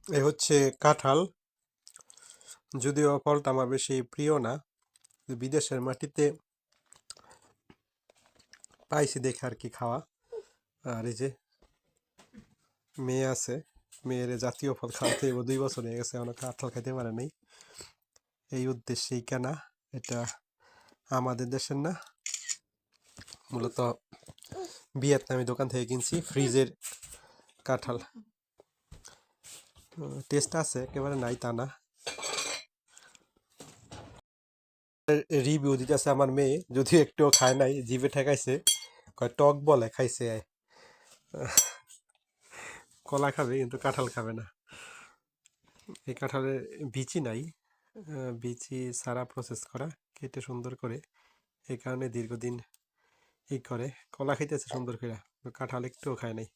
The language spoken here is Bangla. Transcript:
এ হচ্ছে কাঁঠাল। যদিও ফলটা আমার বেশি প্রিয় না, বিদেশের মাটিতে পাইছি দেখে আর কি খাওয়া। আর এই যে মেয়ে আছে, মেয়ের জাতীয় ফল খাওয়াতে 2 বছর হয়ে গেছে, এখনো কাঁঠাল খাইতে পারে নাই। এই উদ্দেশ্যেই কেনা। এটা আমাদের দেশের না, মূলত ভিয়েতনামি দোকান থেকে কিনছি। ফ্রিজের কাঁঠাল, টেস্ট আছে, একেবারে নাই তা না। রিভিউ দিতেছে আমার মেয়ে, যদিও একটুও খায় নাই, জিভে ঠেকাইছে, কয় টক বলে খাইছে। কলা খাবে কিন্তু কাঁঠাল খাবে না। এই কাঁঠালের বিচি নাই, বিচি সারা প্রসেস করা, কেটে সুন্দর করে, এই কারণে দীর্ঘদিন করে কলা খাইতেছে সুন্দর করে, কাঁঠাল একটুও খায় নাই।